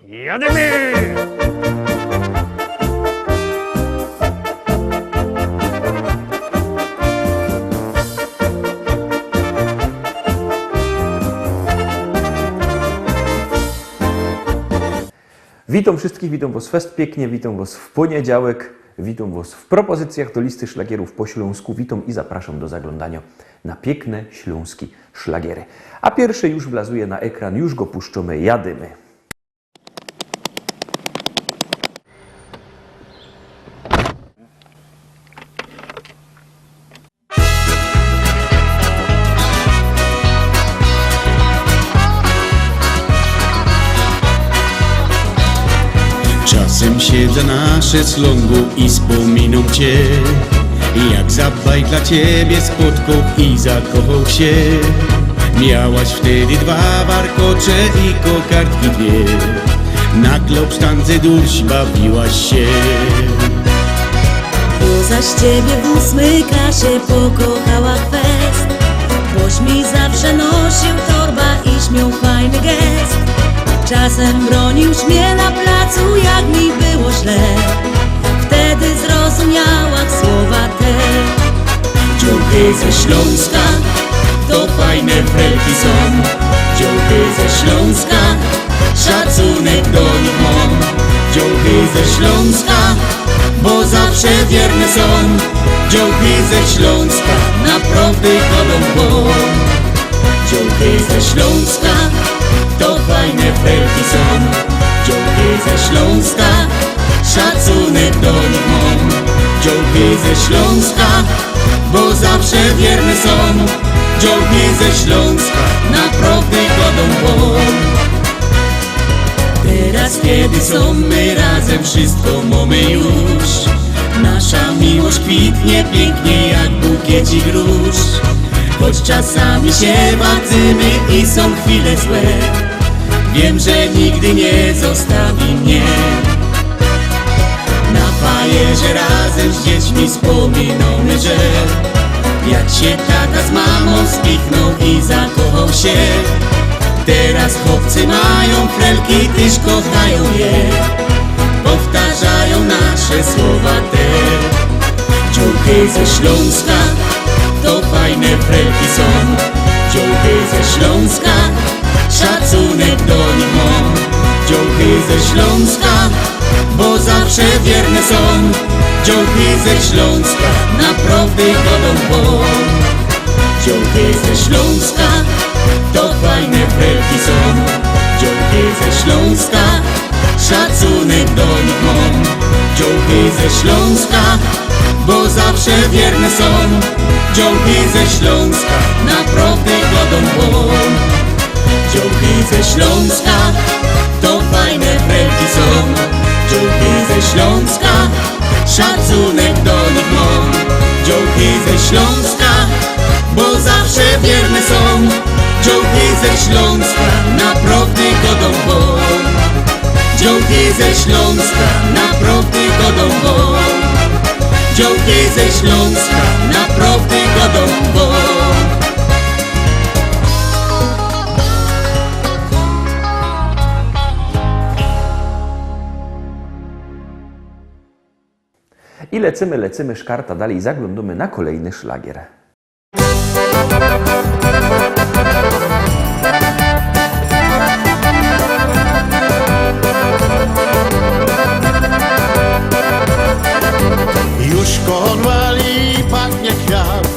Jademy! Witam wszystkich, witam Was fest pięknie, witam Was w poniedziałek, witam Was w propozycjach do listy szlagierów po śląsku, witam i zapraszam do zaglądania na piękne śląskie szlagiery. A pierwszy już wlazuje na ekran, już go puszczamy, jadymy. Czasem siedzę na szeslągu i wspominam Cię, jak zabaj dla Ciebie spotkał i zakochał się. Miałaś wtedy dwa warkocze i kokardki dwie, na klopsztance duś bawiłaś się. Bo zaś Ciebie w 8 klasie pokochała fest, boś mi zawsze nosił torba i śmiał fajny gest. Czasem bronił mnie na placu, jak mi było źle. Wtedy zrozumiałam słowa te. Ciuchy ze Śląska to fajne frelki są. Ciuchy ze Śląska, szacunek do nich mam. Ciuchy ze Śląska, bo zawsze wierne są. Ciuchy ze Śląska, naprawdę chodzą po. Ciuchy ze Śląska to fajne felki są. Ciuchy ze Śląska, szacunek do nich mam. Ciuchy ze Śląska, bo zawsze wierne są. Ciuchy ze Śląska, naprawdę chodzą po. Teraz kiedy są my razem, wszystko mamy już. Nasza miłość kwitnie pięknie jak bukiecik róż. Choć czasami się wacymy i są chwile złe, wiem, że nigdy nie zostawi mnie. Na fajerze razem z dziećmi wspominamy, że jak się tata z mamą spichnął i zakochał się. Teraz chłopcy mają frelki, tyż kochają je. Powtarzają nasze słowa te. Ciuchy ze Śląska to fajne frelki są. Ciuchy ze Śląska, szacunek do nich mam. Ciuchy ze Śląska, bo zawsze wierne są. Ciuchy ze Śląska, naprawdę chodzą po. Ciuchy ze Śląska, to fajne frelki są. Ciuchy ze Śląska, szacunek do nich mam. Ciuchy ze Śląska, bo zawsze wierne są. Ciuchy ze Śląska, naprawdę chodzą po. Ciuchy ze Śląska, to fajne frelki są. Ciuchy ze Śląska, szacunek do nich mam. Ciuchy ze Śląska, bo zawsze wierne są. Ciuchy ze Śląska, naprawdę chodzą po. Ciuchy ze Śląska, naprawdę chodzą po. Ciuchy ze Śląska, naprawdę chodzą po. I lecimy szkarta dalej, zaglądamy na kolejny szlagier. Już konwali pachnie kwiat,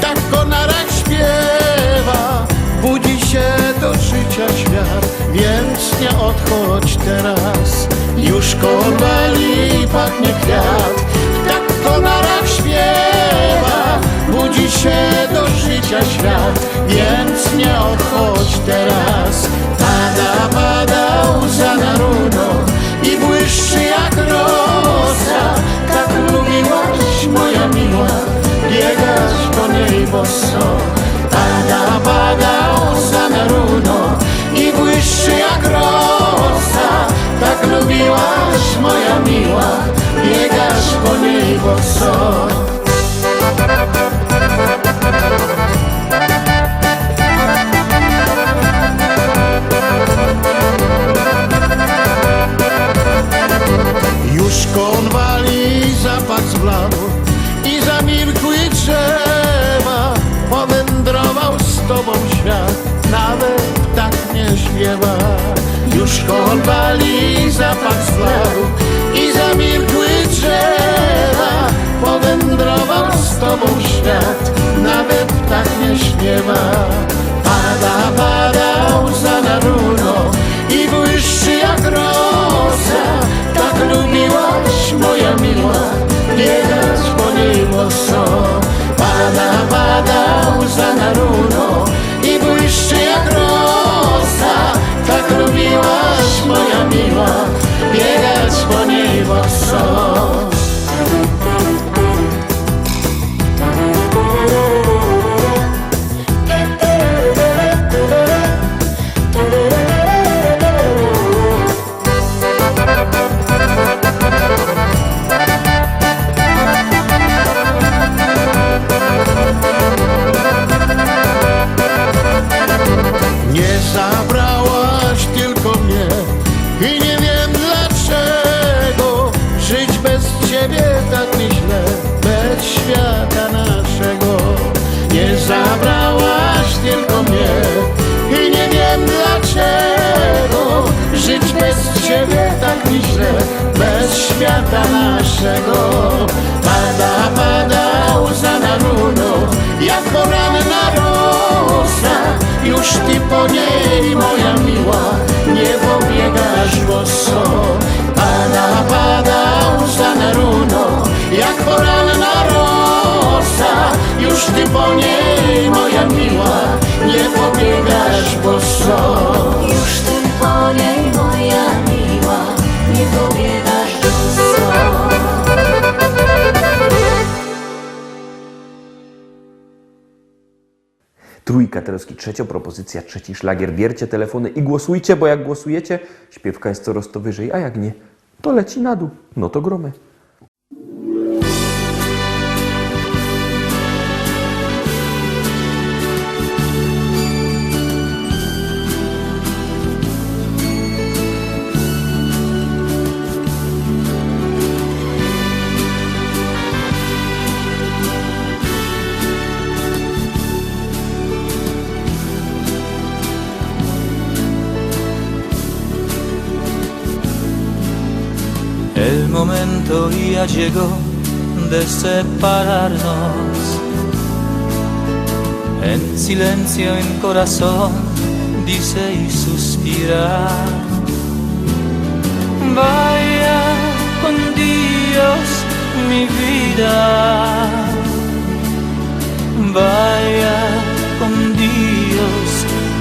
tak konarek śpiewa. Budzi się do życia świat, więc nie odchodź teraz. Już konwali pachnie kwiat, tak konarek śpiewa. Budzi się do życia świat, więc nie odchodź teraz. Pada łza na runo i błyszczy jak rosa. Tak lubiłaś, moja miła, biegać po niej boso. Pada łza na runo i błyszczy jak rosa. Tak lubiłaś, moja miła, biegasz po niej boso. Już kochon wali, zapach zbladł i zamilkły drzewa. Powędrował z tobą świat, nawet ptak nie śpiewa. Pada łza na runo i błyszczy jak rosa. Tak lubiłaś, moja miła, biegać po niej boso. Pada łza na runo i błyszczy jak rosa. Tak lubiłaś, moja miła, biegać po niej boso. Zabrałaś tylko mnie i nie wiem dlaczego. Żyć bez ciebie tak mi źle, bez świata naszego. Nie zabrałaś tylko mnie i nie wiem dlaczego. Żyć bez ciebie tak mi źle, bez świata naszego. Pada łza na runo, jak poranna rosa. Już ty po niej, moja miła, nie pobiegasz boso. Pada łza na runo, jak poranna rosa. Już ty po niej, moja miła, nie pobiegasz boso. Już ty po niej, moja miła, nie pobiegasz boso. Trójka Teroski, trzecia propozycja, trzeci szlagier. Bierzcie telefony i głosujcie, bo jak głosujecie, śpiewka jest coraz to wyżej, a jak nie, to leci na dół. No to gromy. El momento ya llegó de separarnos. En silencio, en corazón, dice y suspira. Vaya con Dios mi vida. Vaya con Dios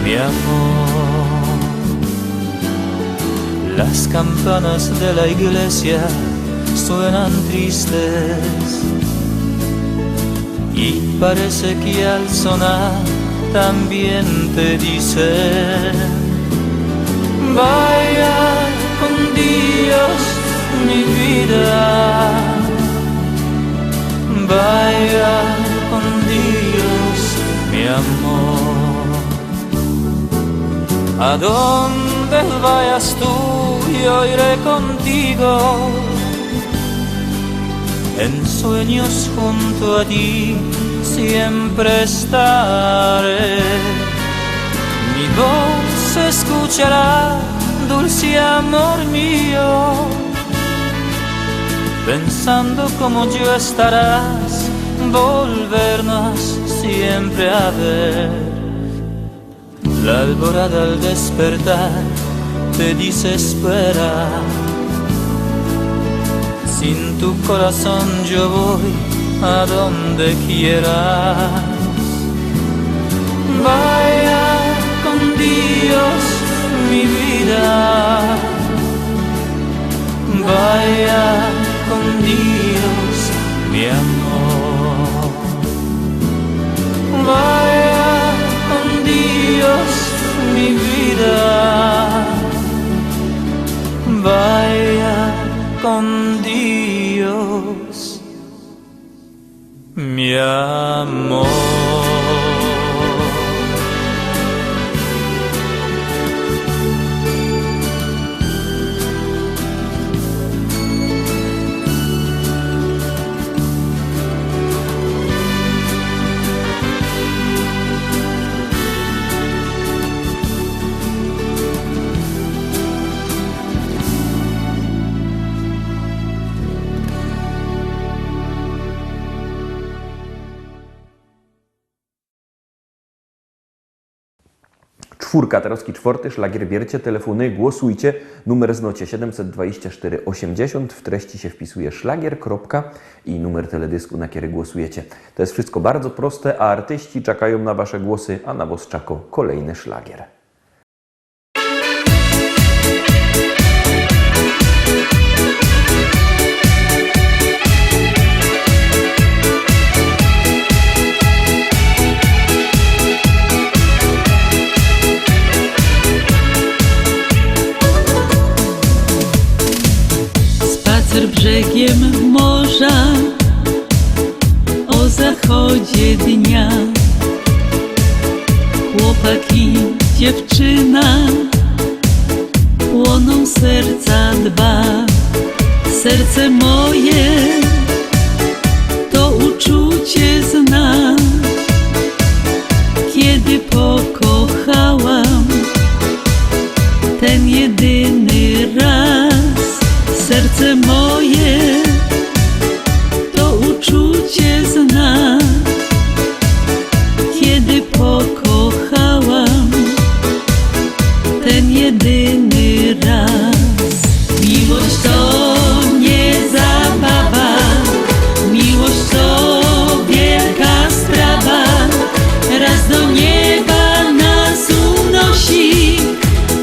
mi amor. Las campanas de la iglesia suenan tristes y parece que al sonar también te dicen: vaya con Dios mi vida, vaya con Dios mi amor. ¿A dónde vayas tú? Yo iré contigo, en sueños junto a ti siempre estaré. Mi voz se escuchará, dulce amor mío, pensando como yo estarás, volvernos siempre a ver. La alborada al despertar te dice espera. Sin tu corazón yo voy a donde quieras. Vaya con Dios mi vida, vaya con Dios mi amor. Vaya con Dios mi vida, vaya con Dios mi amor. czwórka, teraz 4. szlagier. Bierzcie telefony, głosujcie. Numer znocie 724 80. W treści się wpisuje szlagier, i numer teledysku, na który głosujecie. To jest wszystko bardzo proste, a artyści czekają na wasze głosy, a na was czeka kolejny szlagier. Spacer brzegiem morza o zachodzie dnia. Chłopak i dziewczyna płoną serca dwa. Serce moje to uczucie zna. Kiedy pokochałam ten jedyny raz, serce moje to uczucie zna. Kiedy pokochałam ten jedyny raz. Miłość to nie zabawa, miłość to wielka sprawa. Raz do nieba nas unosi,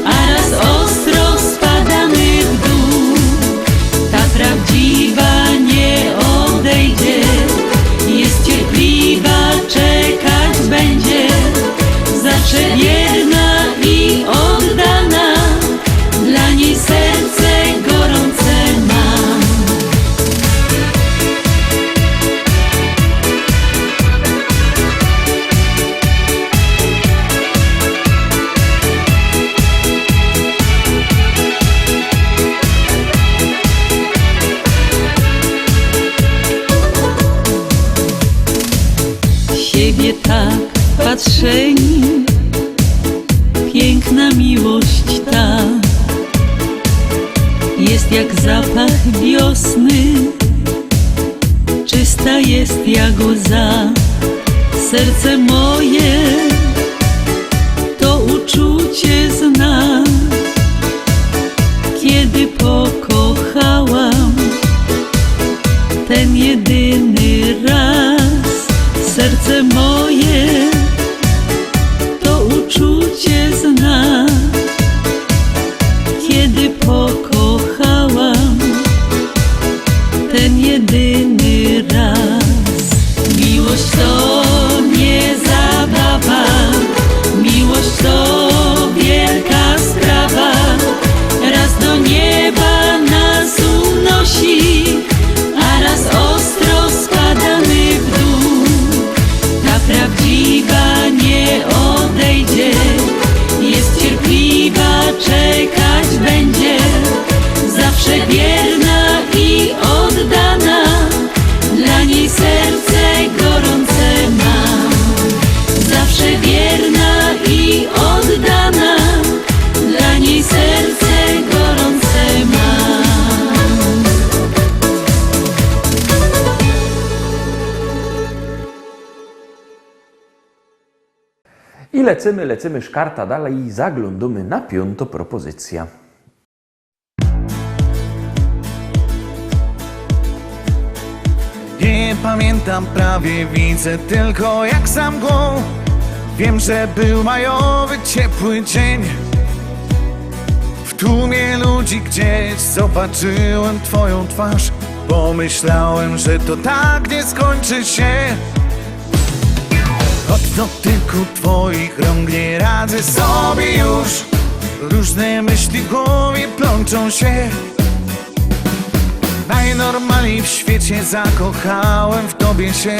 a raz ostro spadamy w dół. Ta prawdziwa nie odejdzie, jest cierpliwa, czekać będzie. Zawsze wierna i oddana, dla niej serce gorące mam. Siebie tak patrzeni, piękna miłość ta jest jak zapach wiosny, czysta jest jak łza. Serce moje to uczucie zna. Kiedy pokochałam ten jedyny raz, serce moje to uczucie zna. Kiedy pokochałam ten jedyny raz. Miłość to nie zabawa, miłość to wielka sprawa. Raz do nieba nas unosi, a raz ostro spadamy w dół. Ta prawdziwa nie odejdzie, jest cierpliwa, czekać będzie. Zawsze wierna i oddana, dla niej serce gorące mam. Zawsze wierna i oddana, dla niej serce gorące mam. I lecimy szkarta dalej i zaglądamy na 5. propozycja. Nie pamiętam prawie, widzę tylko jak za mgłą. Wiem, że był majowy, ciepły dzień. W tłumie ludzi gdzieś zobaczyłem twoją twarz. Pomyślałem, że to tak nie skończy się. Od dotyku twoich rąk nie radzę sobie już. Różne myśli w głowie plączą się. Najnormalniej w świecie zakochałem w tobie się.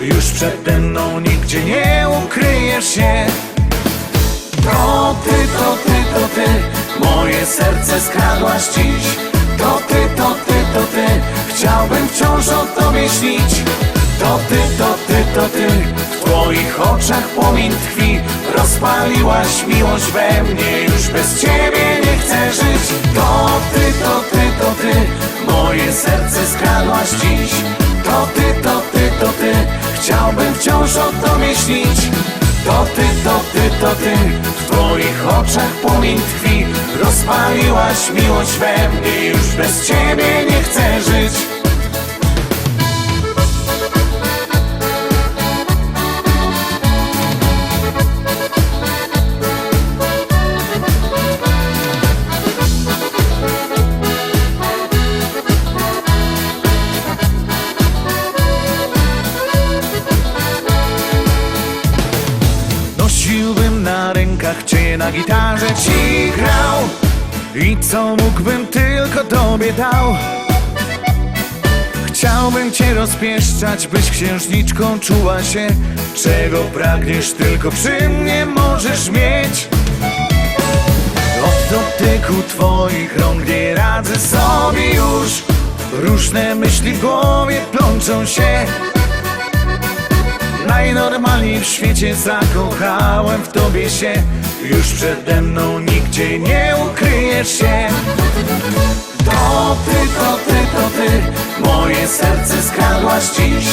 Już przede mną nigdzie nie ukryjesz się. To ty, to ty, to ty, moje serce skradłaś dziś. To ty, to ty, to ty, chciałbym wciąż o tobie śnić. To ty, to ty, to ty, w twoich oczach płomień tkwi. Rozpaliłaś miłość we mnie, już bez ciebie nie chcę żyć. To ty, to ty, to ty, moje serce skradłaś dziś. To ty, to ty, to ty, chciałbym wciąż o tobie śnić. To ty, to ty, ty, w twoich oczach płomień tkwi. Rozpaliłaś miłość we mnie, już bez ciebie nie chcę żyć. Nosiłbym na rękach cię, na gitarze ci grał i co mógłbym tylko tobie dał. Chciałbym cię rozpieszczać, byś księżniczką czuła się. Czego pragniesz, tylko przy mnie możesz mieć. Od dotyku twoich rąk nie radzę sobie już. Różne myśli w głowie plączą się. Najnormalniej w świecie zakochałem w tobie się. Już przede mną nigdzie nie ukryjesz się. To ty, to ty, to ty, moje serce skradłaś dziś.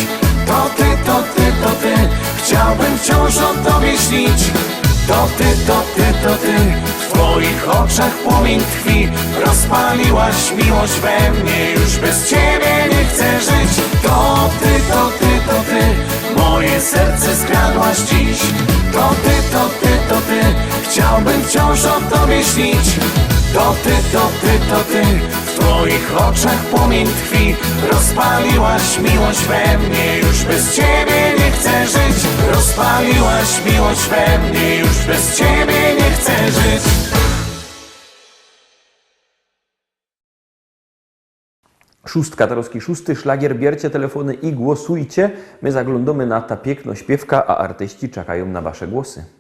To ty, to ty, to ty, chciałbym wciąż o tobie śnić. To ty, to ty, to ty, w twoich oczach płomień tkwi. Rozpaliłaś miłość we mnie, już bez ciebie nie chcę żyć. To ty, to ty, to ty, moje serce skradłaś dziś. To ty, to ty, to ty, chciałbym wciąż o tobie śnić. To ty, to ty, to ty, w twoich oczach płomień tkwi. Rozpaliłaś miłość we mnie, już bez ciebie nie chcę żyć. Rozpaliłaś miłość we mnie, już bez ciebie nie chcę żyć. Szóstka, troski szósty szlagier. Bierzcie telefony i głosujcie. My zaglądamy na ta piękno śpiewka, a artyści czekają na wasze głosy.